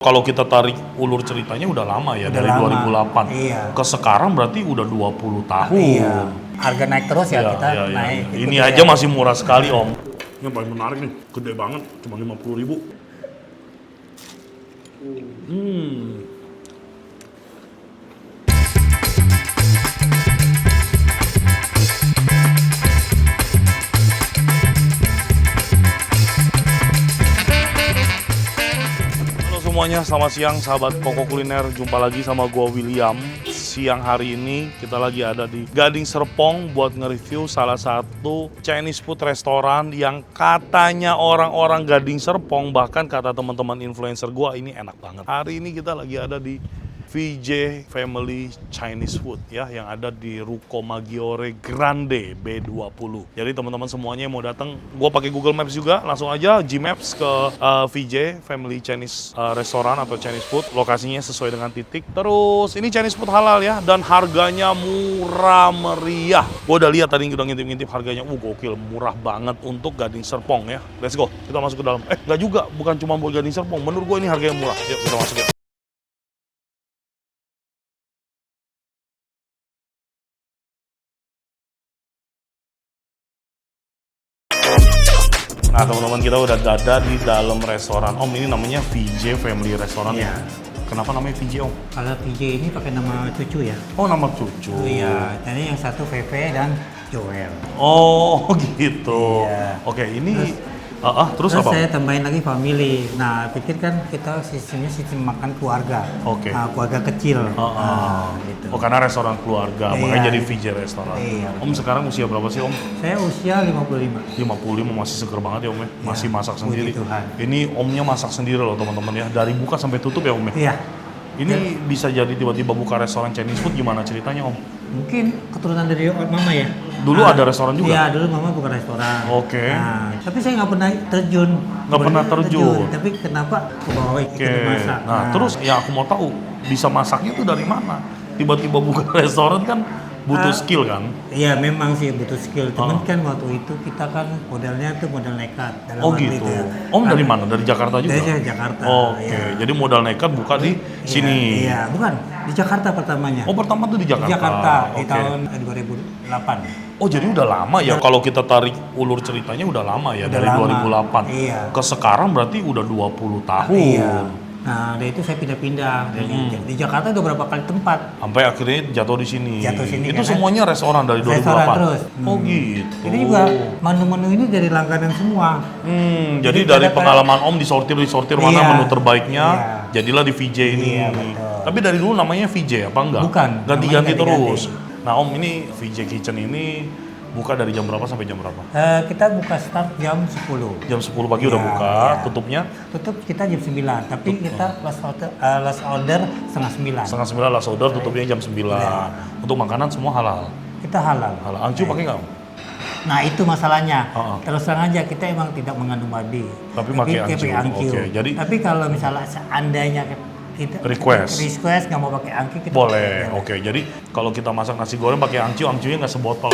Kalau kita tarik ulur ceritanya udah lama ya, dari lama. 2008 Iya. ke sekarang berarti udah 20 tahun. Iya. Harga naik terus ya, kita naik. Ini aja masih murah sekali Om. Ini yang paling menarik nih, gede banget, cuma 50.000. Semuanya, selamat siang sahabat Koko Kuliner. Jumpa lagi sama gua William. Siang hari ini kita lagi ada di Gading Serpong buat nge-review salah satu Chinese food restoran yang katanya orang-orang Gading Serpong, bahkan kata teman-teman influencer gua ini enak banget. Hari ini kita lagi ada di VJ Family Chinese Food ya, yang ada di Ruko Maggiore Grande B20. Jadi teman-teman semuanya yang mau datang, gue pakai Google Maps juga, langsung aja Gmaps ke VJ Family Chinese Restoran atau Chinese Food. Lokasinya sesuai dengan titik. Terus ini Chinese Food halal ya, dan harganya murah meriah. Gue udah lihat tadi udah ngintip-ngintip harganya, gokil, murah banget untuk Gading Serpong ya. Let's go, kita masuk ke dalam. Nggak juga, bukan cuma buat Gading Serpong. Menurut gue ini harganya murah. Yuk kita masuk ya. Nah teman-teman, kita udah ada di dalam restoran Om. Ini namanya VJ Family Restaurant ya. Kenapa namanya VJ Om? Kalau PJ ini pakai nama cucu ya. Oh, nama cucu. Iya, jadi yang satu VV dan Joel. Oh gitu. Iya. Oke, ini terus Terus apa? saya tambahin lagi family. Nah, pikir kan kita sistemnya sistem makan keluarga. Oke. Nah, keluarga kecil. Gitu. Oh, karena restoran keluarga, Iya. makanya jadi VJ Restoran. Iya. Om sekarang usia berapa sih Om? Saya usia 55. 55, masih seger banget ya Om ya? Masih masak puji sendiri. Tuhan. Ini Omnya masak sendiri loh teman-teman ya, dari buka sampai tutup ya Om ya? Iya. Ini bisa jadi tiba-tiba buka restoran Chinese food, gimana ceritanya Om? Mungkin keturunan dari mama ya. Dulu ada restoran juga? Iya, dulu mama buka restoran. Oke. Nah, tapi saya nggak pernah terjun. Nggak pernah terjun. Tapi kenapa ke bawah Oke. ikut masak? Nah, terus yang aku mau tahu, bisa masaknya tuh dari mana? Tiba-tiba buka restoran kan butuh skill kan? Iya, memang sih butuh skill. Cuman kan waktu itu kita kan modelnya tuh modal nekat. Dalam Oh arti gitu. itu ya. Om dari mana? Dari Jakarta juga? Dari Jakarta. Oke, Iya. jadi modal nekat buka di sini. Iya, bukan di Jakarta pertamanya. Oh, pertama tuh di Jakarta. Di Jakarta di Oke. tahun 2008. Oh, jadi udah lama ya. Kalau kita tarik ulur ceritanya udah lama ya, Udah dari lama. 2008. Iya. Ke sekarang berarti udah 20 tahun. Iya. Nah, dari itu saya pindah-pindah. Di Jakarta udah berapa kali tempat. Sampai akhirnya jatuh di sini. Jatuh sini, Itu karena semuanya restoran dari 2008. Restoran terus. Oh gitu. Ini juga menu-menu ini dari langganan semua. Jadi Jadi dari ada pengalaman Om disortir mana Iya. menu terbaiknya, Iya. jadilah di VJ ini. Iya, betul. Tapi dari dulu namanya VJ apa enggak? Bukan, Ganti-ganti namanya terus. Nah Om, ini VJ Kitchen ini buka dari jam berapa sampai jam berapa? Kita buka start jam 10. Jam 10 pagi udah Iya, buka, iya. tutupnya Tutup kita jam 9, tapi kita last order setengah 9. setengah 9 lah order, tutupnya jam 9. Iya. Untuk makanan semua halal. Kita halal. Halal. Angcu pakai nggak Om? Nah, itu masalahnya. Heeh. Terus terang aja kita emang tidak mengandung babi. Tapi pakai kita angcu. Oke, jadi- tapi kalau misalnya seandainya kita Request nggak mau pakai angki, kita Boleh, pakai. oke. Jadi kalau kita masak nasi goreng pakai angcunya nggak sebotol.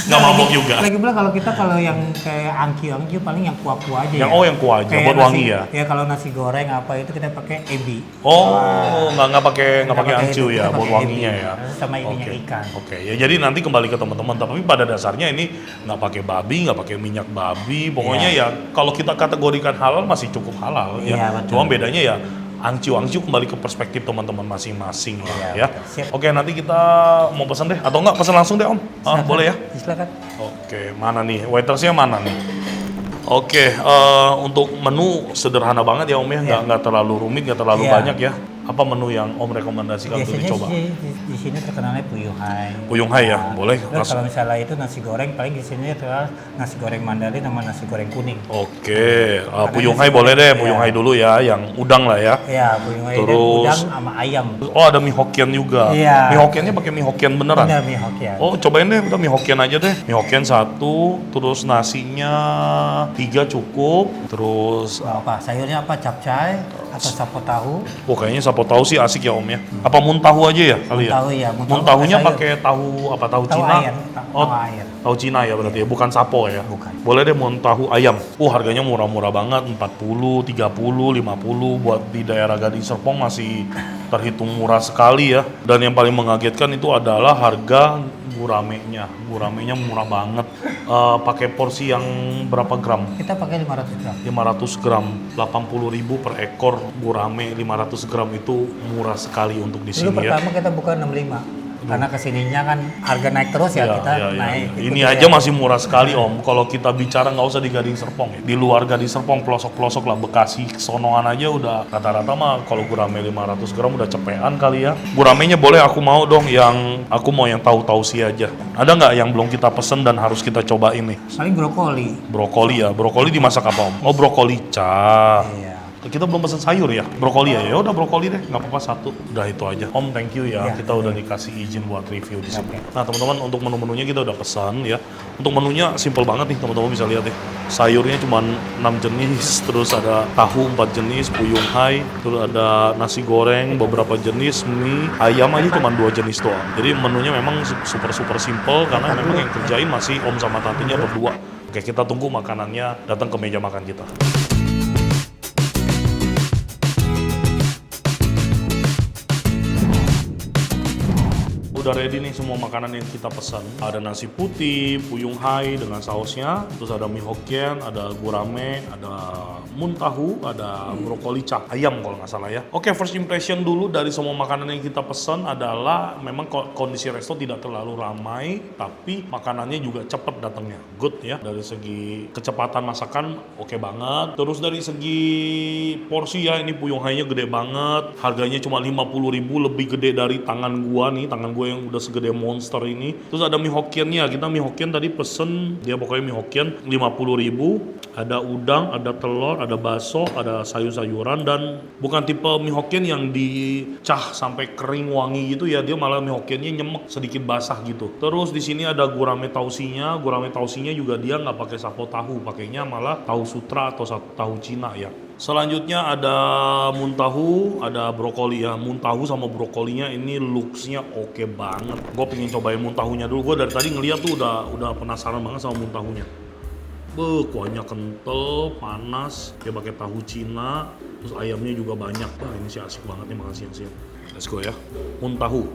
Nggak mabok juga. Lagi pula kalau yang kayak angki paling yang kuah-kuah aja. Yang ya. yang kuah aja, Kayak buat wangi ya. Ya kalau nasi goreng apa itu kita pakai ebi. Oh, nggak pakai angcu itu, ya, kita buat pakai wanginya ebi. ya. Sama ininya Oke. ikan. Oke, ya jadi nanti kembali ke teman-teman. Tapi pada dasarnya ini nggak pakai babi, nggak pakai minyak babi. Pokoknya ya kalau kita kategorikan halal masih cukup halal Iya, ya. betul. Cuma bedanya ya angcu kembali ke perspektif teman-teman masing-masing lah Iya, ya. betul. Siap. Oke, nanti kita mau pesan deh atau enggak pesan langsung deh Om. Silakan. Boleh ya? Silakan. Oke, mana nih? Waitersnya mana nih? Oke, untuk menu sederhana banget ya Om ya, nggak terlalu rumit, nggak terlalu Iya. banyak ya. Apa menu yang Om rekomendasikan untuk Biasanya dicoba? sih di sini terkenalnya Puyuh Hai. Puyuh Hai ya, boleh. Terus Langsung. kalau misalnya itu nasi goreng, paling di sini terkenal nasi goreng Mandarin sama nasi goreng kuning. Oke, Puyuh nasi Hai boleh goreng, deh, iya. Puyuh Hai dulu ya, yang udang lah ya. Iya, Puyuh Hai dan Terus- udang sama ayam. Oh, ada mie Hokkien juga. Iya. Mie Hokkiennya pakai mie Hokkien beneran? Benar mie Hokkien. Oh, cobain deh, udah mie Hokkien aja deh. Mie Hokkien 1, terus nasinya 3 cukup, terus Apa sayurnya apa? Capcay atau sapo tahu? kayaknya sapo tahu sih asik ya Om ya. Apa muntahu aja ya kali ya? Muntahu ya, muntahu Muntahunya sayur. pakai tahu apa? Tahu Tahu Cina? air, Oh, tahu air. tahu Cina ya berarti ya, bukan sapo ya? Bukan. Boleh deh muntahu ayam. Harganya murah-murah banget, 40, 30, 50 buat di daerah Gading Serpong masih terhitung murah sekali ya. Dan yang paling mengagetkan itu adalah harga guramenya. Guramenya murah banget. Pakai porsi yang berapa gram? Kita pakai 500 gram. 500 gram, 80.000 per ekor gurame 500 gram itu murah sekali untuk di Dulu sini ya. pertama kita buka 65. Karena kesininya kan harga naik terus ya, kita naik. Ini aja masih murah sekali Om. Kalau kita bicara nggak usah di Gading Serpong ya. Di luar Gading Serpong, pelosok-pelosok lah, Bekasi, Sonoan aja udah rata-rata mah kalau gurame 500 gram udah cepean kali ya. Guramenya boleh aku mau dong aku mau yang tahu sih aja. Ada nggak yang belum kita pesen dan harus kita cobain nih? Paling brokoli. Brokoli ya. Brokoli dimasak apa Om? Oh brokoli cah. Iya. Kita belum pesen sayur ya, brokoli ya. Ya udah brokoli deh, nggak apa-apa satu. Udah itu aja. Om, thank you ya. Ya. Kita udah dikasih izin buat review di sini. Oke. Nah teman-teman untuk menu-menunya kita udah pesan ya. Untuk menunya simple banget nih teman-teman bisa lihat ya. Sayurnya cuma 6 jenis, terus ada tahu 4 jenis, puyung hai, terus ada nasi goreng beberapa jenis, mie, ayam aja cuma 2 jenis doang. Jadi menunya memang super simple karena memang yang kerjain masih Om sama tantenya berdua. Oke, kita tunggu makanannya datang ke meja makan kita. Udah ready nih semua makanan yang kita pesan. Ada nasi putih, puyung hai dengan sausnya, terus ada mie Hokkien, ada gurame, ada muntahu, ada brokoli cak ayam kalau nggak salah ya. Oke, first impression dulu dari semua makanan yang kita pesan adalah memang kondisi resto tidak terlalu ramai, tapi makanannya juga cepet datangnya. Good ya, dari segi kecepatan masakan oke banget. Terus dari segi porsi ya, ini puyung hai-nya gede banget. Harganya cuma 50.000, lebih gede dari tangan gua nih, tangan gua yang udah segede monster ini. Terus ada mie Hokkiennya, kita mie Hokkien tadi pesen, dia pokoknya mie Hokkien 50.000. Ada udang, ada telur, ada bakso, ada sayur-sayuran, dan bukan tipe mie Hokkien yang dicah sampai kering wangi gitu ya. Dia malah mie Hokkiennya nyemek, sedikit basah gitu. Terus di sini ada gurame tausinya. Gurame tausinya juga dia nggak pakai sapo tahu, pakainya malah tahu sutra atau tahu Cina ya. Selanjutnya ada muntahu, ada brokoli ya. Muntahu sama brokolinya ini looks-nya oke banget. Gue pengen cobain muntahunya dulu. Gue dari tadi ngeliat tuh udah penasaran banget sama muntahunya. Kuahnya kental, panas, dia pakai tahu Cina, terus ayamnya juga banyak. Wah ini sih asik banget nih makan siang-siang. Let's go ya. Muntahu.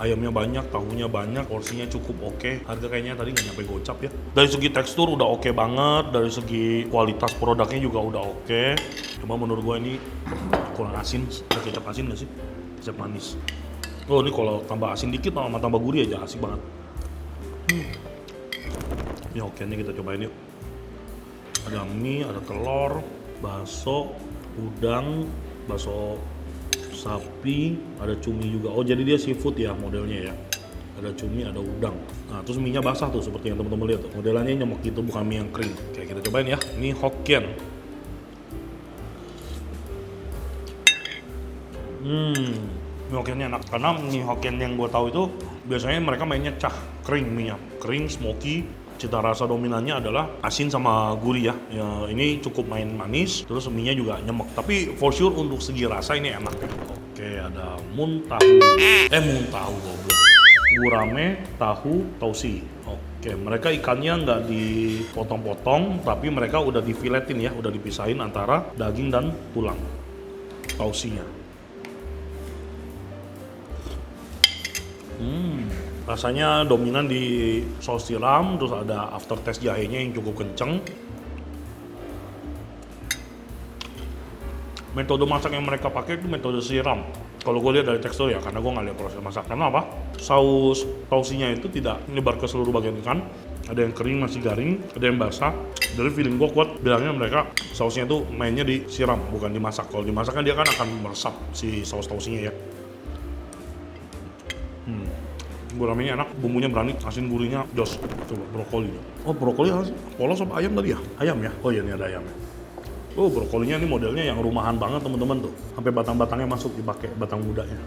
Ayamnya banyak, tahunya banyak, porsinya cukup oke. Harga kayaknya tadi nggak nyampe gocap ya. Dari segi tekstur udah oke banget, dari segi kualitas produknya juga udah oke. Cuma menurut gue ini kurang asin. Ada kecap asin nggak sih? Kecap manis. Oh ini kalau tambah asin dikit sama tambah gurih aja asik banget. Ini oke nih, kita cobain yuk. Ada mie, ada telur, bakso, udang, bakso sapi, ada cumi juga. Oh jadi dia seafood ya modelnya ya. Ada cumi, ada udang. Nah terus mie-nya basah tuh seperti yang teman-teman lihat tuh. Modelannya nyemek gitu, bukan mie yang kering. Oke kita cobain ya. Mie Hokkien. Mie Hokkiennya enak. Karena mie Hokkien yang gue tahu itu biasanya mereka mainnya cah, kering mie-nya. Kering, smoky. Cita rasa dominannya adalah asin sama gurih ya. Ini cukup main manis, terus mie-nya juga nyemek. Tapi for sure untuk segi rasa ini enak ya. Oke, ada muntahu. Muntahu goblok. Gurame, tahu, tausi. Oke, mereka ikannya nggak dipotong-potong, tapi mereka udah difiletin ya, udah dipisahin antara daging dan tulang. Tausinya. Rasanya dominan di saus tiram, terus ada aftertaste jahenya yang cukup kenceng. Metode masak yang mereka pakai itu metode siram. Kalau gue lihat dari tekstur ya, karena gue nggak lihat proses masak. Karena apa? Saus tausinya itu tidak menyebar ke seluruh bagian ikan. Ada yang kering masih garing, ada yang basah. Dari feeling gue kuat bilangnya mereka sausnya itu mainnya disiram, bukan dimasak. Kalau dimasak kan dia kan akan meresap si saus tausinya ya. Guramenya enak, bumbunya berani, asin gurihnya jos. Coba brokoli. Oh brokoli polos apa ayam tadi ya? Ayam ya? Oh iya ini ada ayamnya. Oh brokolinya ini modelnya yang rumahan banget teman-teman tuh. Sampai batang-batangnya masuk dipakai, batang mudanya.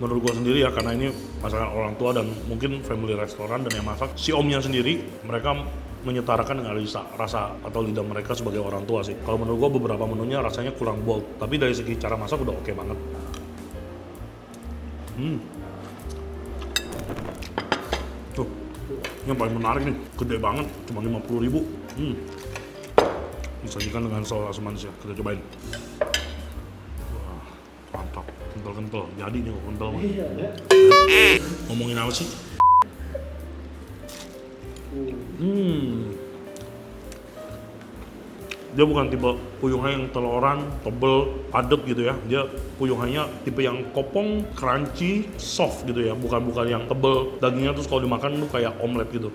menurut gua sendiri ya, karena ini masakan orang tua dan mungkin family restoran, dan yang masak si omnya sendiri, mereka menyetarakan dengan rasa atau lidah mereka sebagai orang tua sih. Kalau menurut gua beberapa menunya rasanya kurang bold, tapi dari segi cara masak udah oke banget. Tuh, yang paling menarik nih, gede banget, cuma 50.000. Disajikan dengan saus manis ya, kita cobain. Wah, mantap, kental-kental. Jadi nih kok kental mah. Ngomongin apa sih? Dia bukan tipe puyuhai yang teloran, tebel, padat gitu ya. Dia puyuhainya tipe yang kopong, crunchy, soft gitu ya. Bukan yang tebel. Dagingnya terus kalau dimakan tuh kayak omelet gitu.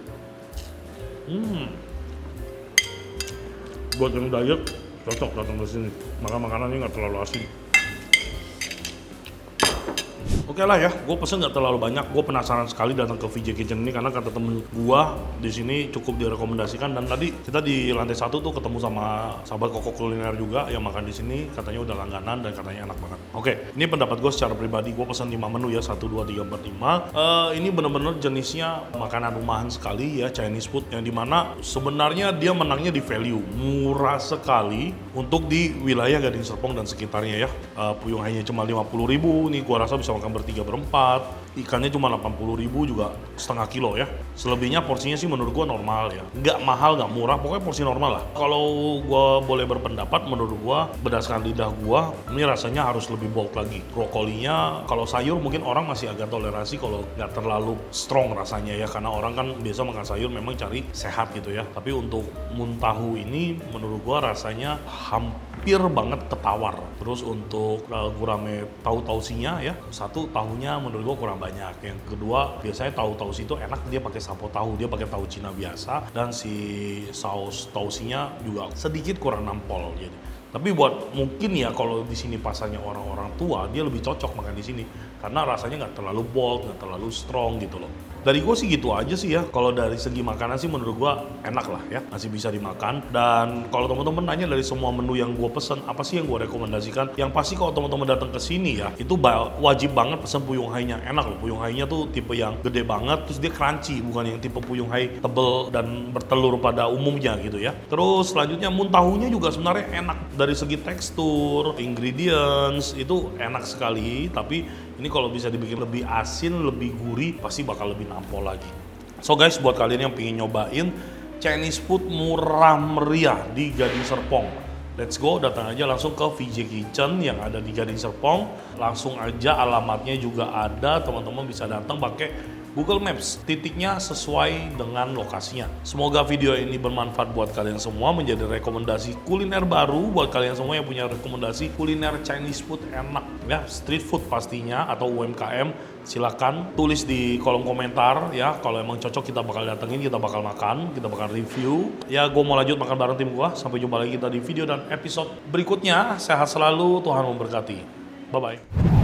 Buat yang diet, cocok datang ke sini. Makan makanannya nggak terlalu asin. Oke lah ya, gue pesen nggak terlalu banyak. Gue penasaran sekali datang ke VJ Kitchen ini karena kata temen gue di sini cukup direkomendasikan, dan tadi kita di lantai 1 tuh ketemu sama sahabat Koko Kuliner juga yang makan di sini, katanya udah langganan dan katanya enak banget. Oke, ini pendapat gue secara pribadi. Gue pesan 5 menu ya, 1, 2, 3, 4, 5. Ini bener-bener jenisnya makanan rumahan sekali ya, Chinese food, yang dimana sebenarnya dia menangnya di value, murah sekali untuk di wilayah Gading Serpong dan sekitarnya ya. Puyuhainya cuma 50.000, nih gue rasa bisa makan bertiga berempat. Ikannya cuma 80.000 juga setengah kilo ya. Selebihnya porsinya sih menurut gua normal ya, nggak mahal nggak murah, pokoknya porsi normal lah. Kalau gua boleh berpendapat, menurut gua berdasarkan lidah gua ini rasanya harus lebih bold lagi. Brokolinya kalau sayur mungkin orang masih agak toleransi kalau nggak terlalu strong rasanya ya, karena orang kan biasa makan sayur memang cari sehat gitu ya. Tapi untuk muntahu ini menurut gua rasanya hampir banget ketawar. Terus untuk gurame tahu-tausinya ya, satu tahunya menurut gua kurang banyak. Yang kedua, biasanya tahu tausi itu enak, dia pakai sapo tahu, dia pakai tahu Cina biasa, dan si saus tausinya juga sedikit kurang nampol jadi. Tapi buat mungkin ya kalau di sini pasarnya orang-orang tua, dia lebih cocok makan di sini karena rasanya nggak terlalu bold, nggak terlalu strong gitu loh. Dari gue sih gitu aja sih ya. Kalau dari segi makanan sih menurut gue enak lah ya, masih bisa dimakan. Dan kalau teman-teman nanya dari semua menu yang gue pesen, apa sih yang gue rekomendasikan? Yang pasti kalau teman-teman datang ke sini ya, itu wajib banget pesen puyuhainya. Enak loh, puyuhainya tuh tipe yang gede banget, terus dia crunchy, bukan yang tipe puyuhai tebel dan bertelur pada umumnya gitu ya. Terus selanjutnya muntahunya juga sebenarnya enak dari segi tekstur, ingredients itu enak sekali. Tapi ini kalau bisa dibikin lebih asin, lebih gurih, pasti bakal lebih nampol lagi. So guys, buat kalian yang pengen nyobain Chinese food murah meriah di Gading Serpong, let's go, datang aja langsung ke VJ Kitchen yang ada di Gading Serpong. Langsung aja, alamatnya juga ada, teman-teman bisa datang pakai Google Maps, titiknya sesuai dengan lokasinya. Semoga video ini bermanfaat buat kalian semua, menjadi rekomendasi kuliner baru buat kalian semua yang punya rekomendasi kuliner Chinese food enak ya, street food pastinya atau UMKM. Silakan tulis di kolom komentar ya, kalau emang cocok kita bakal datengin, kita bakal makan, kita bakal review. Ya, gue mau lanjut makan bareng tim gue. Sampai jumpa lagi kita di video dan episode berikutnya. Sehat selalu, Tuhan memberkati. Bye-bye.